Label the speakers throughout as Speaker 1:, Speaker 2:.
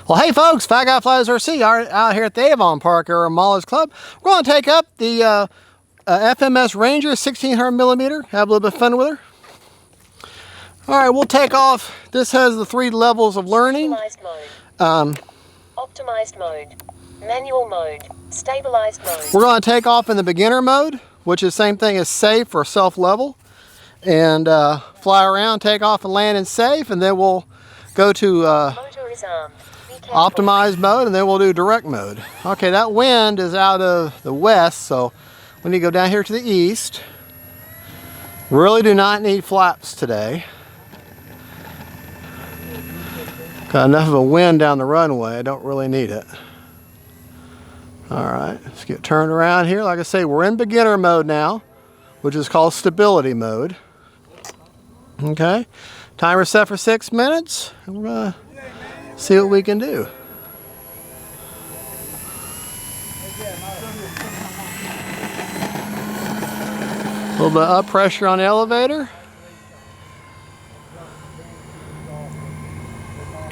Speaker 1: Well, hey folks, Fat Guy Flies RC out here at the Avon Park Air Mollies Club. We're going to take up the FMS Ranger 1600 millimeter, have a little bit of fun with her. All right, we'll take off. This has the 3 levels of learning.
Speaker 2: Optimized mode, manual mode, stabilized mode.
Speaker 1: We're going to take off in the beginner mode, which is the same thing as safe or self-level, and fly around, take off and land in safe, and then we'll go to
Speaker 2: Motor is armed.
Speaker 1: optimized mode, and then we'll do direct mode. Okay, that wind is out of the west, so we need to go down here to the east. Really do not need flaps today. Got enough of a wind down the runway, I don't really need it. Alright, let's get turned around here. Like I say, we're in beginner mode now, which is called stability mode. Okay, timer set for 6 minutes. We're gonna see what we can do. A little bit of up pressure on the elevator.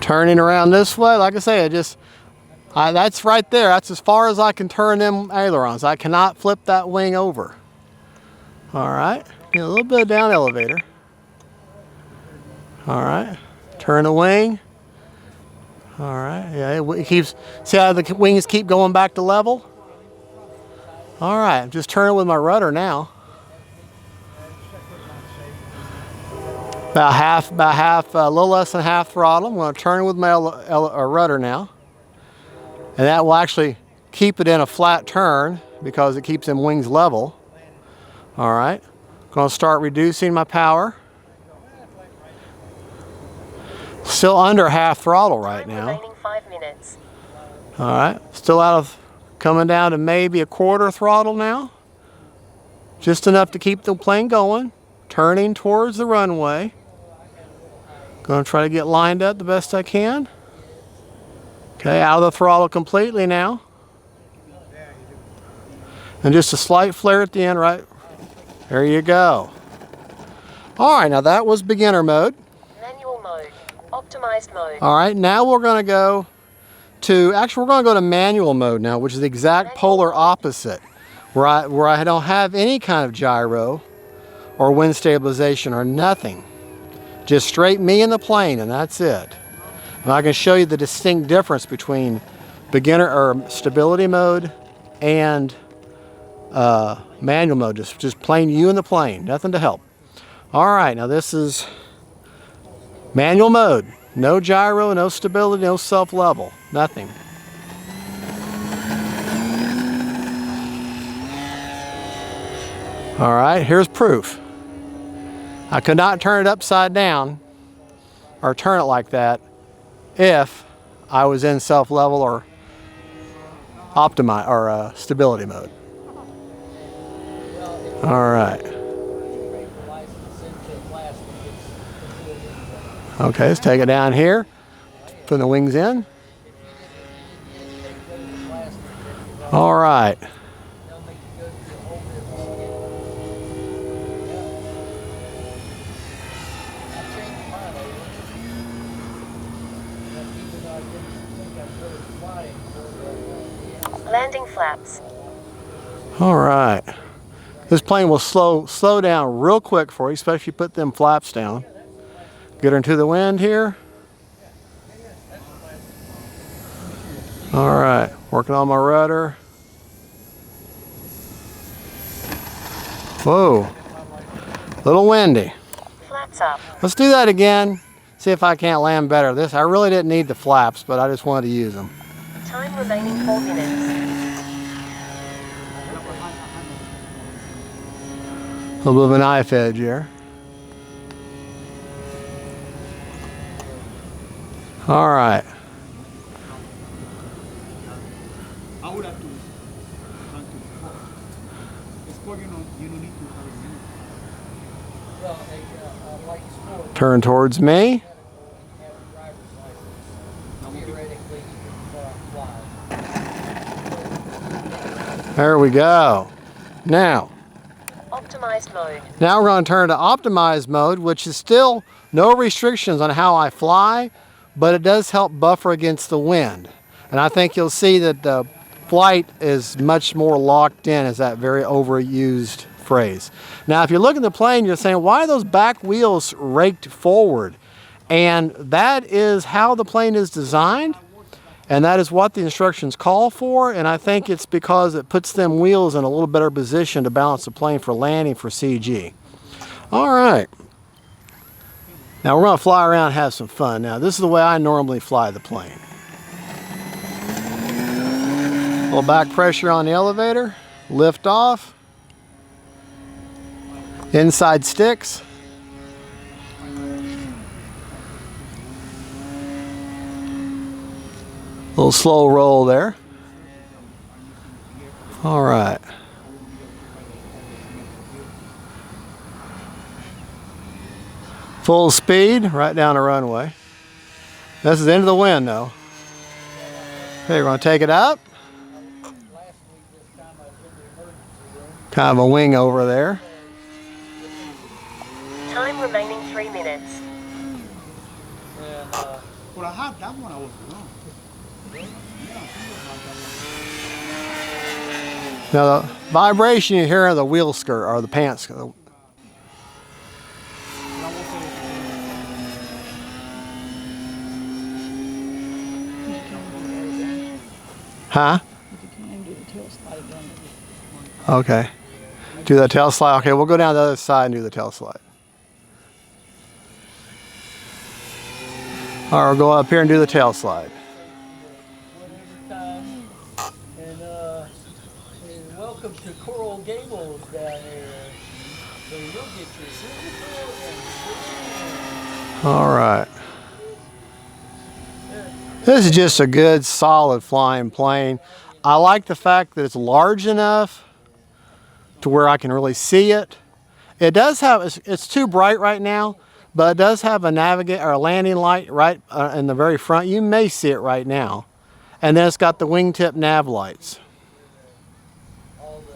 Speaker 1: Turning around this way, like I say, that's right there. That's as far as I can turn them ailerons. I cannot flip that wing over. All right, a little bit of down elevator. All right, turn the wing. All right, yeah, it keeps, see how the wings keep going back to level? All right, I'm just turning with my rudder now. About half, a little less than half throttle. I'm going to turn with my rudder now. And that will actually keep it in a flat turn because it keeps them wings level. All right, going to start reducing my power. Still under half throttle right now.
Speaker 2: Remaining 5 minutes.
Speaker 1: All right, still coming down to maybe a quarter throttle now. Just enough to keep the plane going. Turning towards the runway. Going to try to get lined up the best I can. Okay, out of the throttle completely now. And just a slight flare at the end, right? There you go. All right, now that was beginner mode.
Speaker 2: Manual mode, optimized mode.
Speaker 1: All right, now we're going to go to, actually we're going to go to manual mode now, which is the exact polar opposite, where I don't have any kind of gyro or wind stabilization or nothing. Just straight me and the plane, and that's it. And I can show you the distinct difference between beginner or stability mode and manual mode. Just plain you and the plane, nothing to help. All right, now this is manual mode. No gyro, no stability, no self-level, nothing. All right, here's proof. I could not turn it upside down or turn it like that if I was in self-level or optimize or stability mode. All right. Okay, let's take it down here. Put the wings in. All right.
Speaker 2: Landing flaps.
Speaker 1: All right. This plane will slow down real quick for you, especially if you put them flaps down. Get her into the wind here. All right, working on my rudder. Whoa, little windy.
Speaker 2: Flaps up.
Speaker 1: Let's do that again. See if I can't land better. I really didn't need the flaps, but I just wanted to use them.
Speaker 2: Time remaining 4 minutes.
Speaker 1: A little bit of a knife edge here. All right. Turn towards me. There we go. Now
Speaker 2: Optimized mode.
Speaker 1: we're going to turn to optimized mode, which is still no restrictions on how I fly but it does help buffer against the wind. And I think you'll see that the flight is much more locked in, as that very overused phrase. Now, if you look at the plane, you're saying, why are those back wheels raked forward? And that is how the plane is designed, and that is what the instructions call for, and I think it's because it puts them wheels in a little better position to balance the plane for landing for CG. All right. Now we're going to fly around and have some fun. Now, this is the way I normally fly the plane. A little back pressure on the elevator, lift off, inside sticks. Little slow roll there. All right. Full speed right down the runway. This is into the wind though. Okay, we're going to take it up. Kind of a wing over there.
Speaker 2: Time remaining 3 minutes.
Speaker 3: Well, I had that one I was wrong.
Speaker 1: Now the vibration you hear of the wheel skirt or the pants. Huh? Okay. Do the tail slide. Okay, we'll go down the other side and do the tail slide. All right, we'll go up here and do the tail slide.
Speaker 4: And welcome to Coral Gables down there. So you'll get your physical and
Speaker 1: All right. This is just a good, solid flying plane. I like the fact that it's large enough to where I can really see it. It does have, it's too bright right now, but it does have a navigate or a landing light right in the very front. You may see it right now. And then it's got the wingtip nav lights.
Speaker 4: all the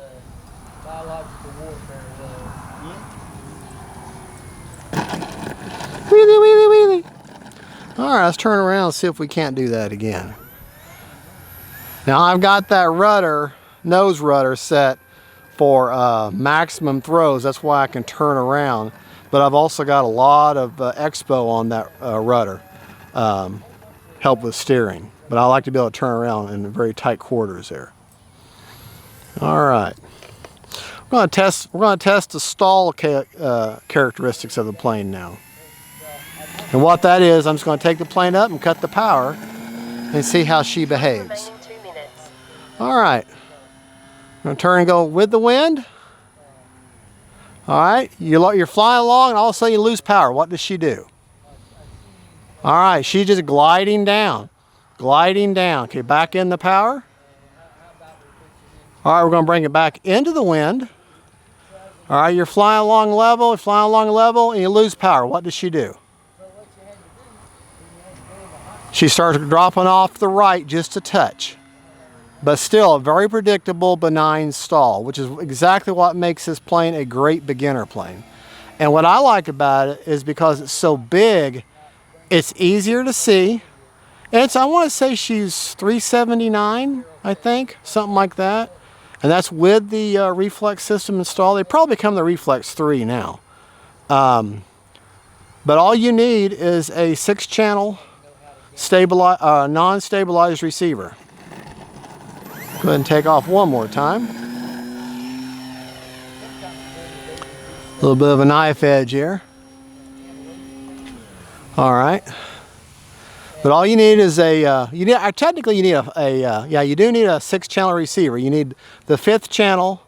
Speaker 4: biological warfare.
Speaker 1: Wheelie, wheelie, wheelie. All right, let's turn around and see if we can't do that again. Now I've got that rudder, nose rudder set for maximum throws. That's why I can turn around. But I've also got a lot of expo on that rudder, help with steering. But I like to be able to turn around in very tight quarters there. All right, we're going to test the stall characteristics of the plane now. And what that is, I'm just going to take the plane up and cut the power and see how she behaves.
Speaker 2: Remaining 2 minutes.
Speaker 1: All right, I'm going to turn and go with the wind. All right, you're flying along and all of a sudden you lose power. What does she do? All right, she's just gliding down. Gliding down. Okay, back in the power. All right, we're going to bring it back into the wind. All right, you're flying along level, and you lose power. What does she do? She starts dropping off to the right just a touch. But still a very predictable, benign stall, which is exactly what makes this plane a great beginner plane. And what I like about it is because it's so big, it's easier to see. And I want to say she's 379, I think, something like that. And that's with the reflex system installed. They probably come the Reflex 3 now. But all you need is a 6-channel non-stabilized receiver. Go ahead and take off one more time. A little bit of a knife edge here. All right. But all you need is technically you need you do need a 6-channel receiver. You need the 5th channel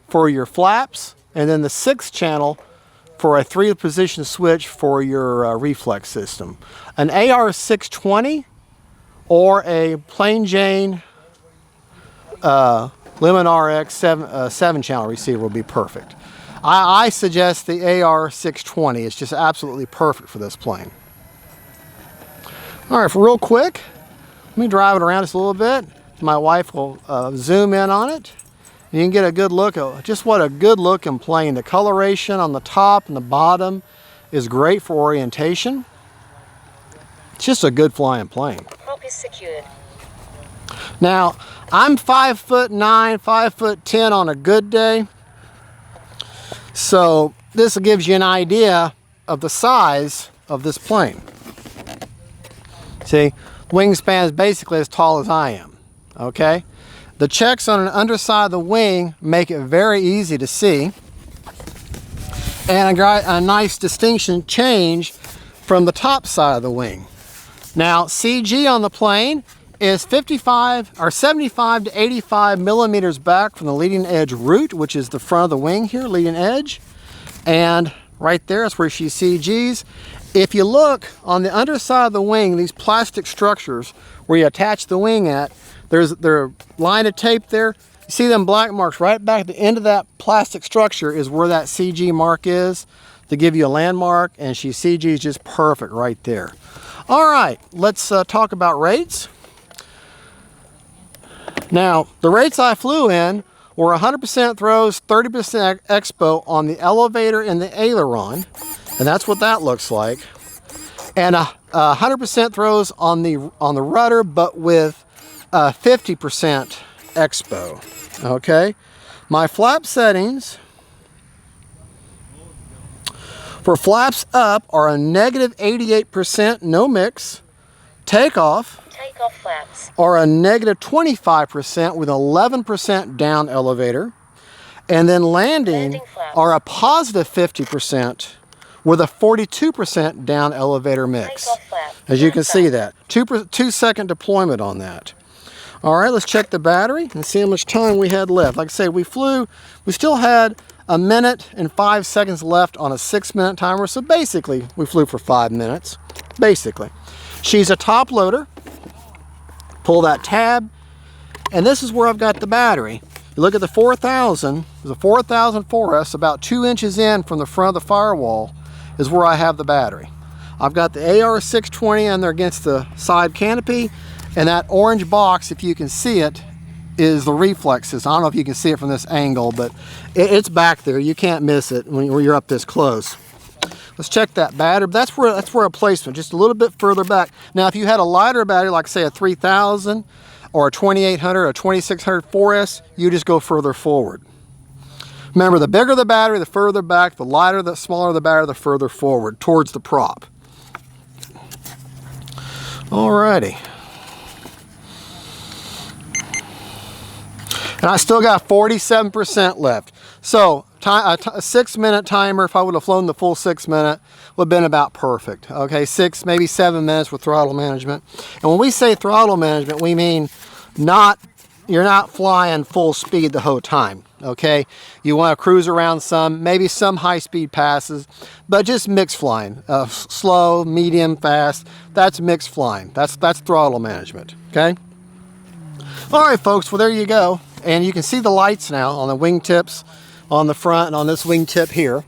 Speaker 1: for your flaps, and then the 6th channel for a 3-position switch for your reflex system. An AR620 or a plain Jane Lemon RX 7-channel receiver will be perfect. I suggest the AR620. It's just absolutely perfect for this plane. All right, for real quick, let me drive it around just a little bit. My wife will zoom in on it. You can get a good look at just what a good looking plane. The coloration on the top and the bottom is great for orientation. It's just a good flying plane.
Speaker 2: Prop is secured.
Speaker 1: Now, I'm 5'9", 5'10" on a good day. So this gives you an idea of the size of this plane. See, wingspan is basically as tall as I am, okay? The checks on the underside of the wing make it very easy to see. And a nice distinction change from the top side of the wing. Now, CG on the plane is 75 or 75 to 85 millimeters back from the leading edge root, which is the front of the wing here, leading edge. And right there is where she CGs. If you look on the underside of the wing, these plastic structures where you attach the wing at, there's a line of tape there. You see them black marks right back at the end of that plastic structure is where that CG mark is to give you a landmark, and she CGs just perfect right there. All right, let's talk about rates. Now, the rates I flew in were 100% throws, 30% expo on the elevator and the aileron, and that's what that looks like. And 100% throws on the rudder, but with 50% expo. Okay, my flap settings for flaps up are a negative 88% no mix. Takeoff
Speaker 2: flaps
Speaker 1: are a negative 25% with 11% down elevator, and then landing are a positive 50% with a 42% down elevator mix. As you can see that 2-second deployment on that. All right, let's check the battery and see how much time we had left. Like I say, we still had 1 minute and 5 seconds left on a 6-minute timer. So basically, we flew for 5 minutes, basically. She's a top loader. Pull that tab, and this is where I've got the battery. You look at the 4000, there's a 4000 4S, about 2 inches in from the front of the firewall is where I have the battery. I've got the AR620 on there against the side canopy, and that orange box, if you can see it, is the reflexes. I don't know if you can see it from this angle, but it's back there. You can't miss it when you're up this close. Let's check that battery. That's where a placement, just a little bit further back. Now, if you had a lighter battery, like say a 3000 or a 2800 or a 2600 4S, you just go further forward. Remember, the bigger the battery, the further back, the lighter, the smaller the battery, the further forward towards the prop. Alrighty. And I still got 47% left. So a 6-minute timer, if I would have flown the full 6 minute, would have been about perfect. Okay, 6, maybe 7 minutes with throttle management. And when we say throttle management, we mean you're not flying full speed the whole time. Okay, you want to cruise around some, maybe some high-speed passes, but just mixed flying, slow, medium, fast. That's mixed flying. That's throttle management. Okay. All right, folks. Well, there you go. And you can see the lights now on the wingtips on the front and on this wingtip here.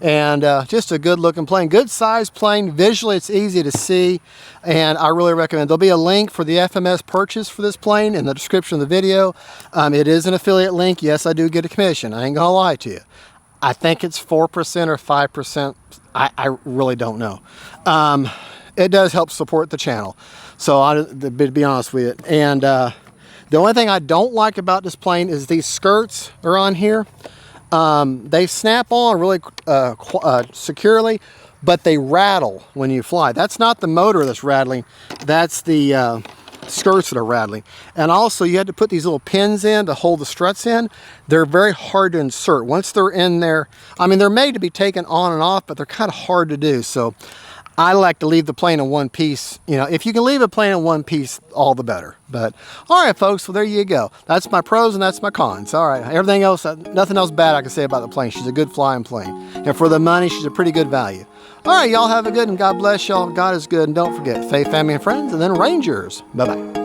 Speaker 1: And just a good looking plane, good size plane. Visually, it's easy to see. And I really recommend. There'll be a link for the FMS purchase for this plane in the description of the video. It is an affiliate link. Yes, I do get a commission. I ain't gonna lie to you. I think it's 4% or 5%. I really don't know. It does help support the channel. So to be honest with you. And the only thing I don't like about this plane is these skirts are on here. They snap on really securely, but they rattle when you fly. That's not the motor that's rattling. That's the skirts that are rattling. And also you had to put these little pins in to hold the struts in. They're very hard to insert. Once they're in there, I mean, they're made to be taken on and off, but they're kind of hard to do. So I like to leave the plane in one piece. You know, if you can leave a plane in one piece, all the better. But all right, folks, well, there you go. That's my pros and that's my cons. All right, everything else, nothing else bad I can say about the plane. She's a good flying plane. And for the money, she's a pretty good value. All right, y'all have a good one. God bless y'all. God is good. And don't forget, faith, family, and friends, and then Rangers. Bye-bye.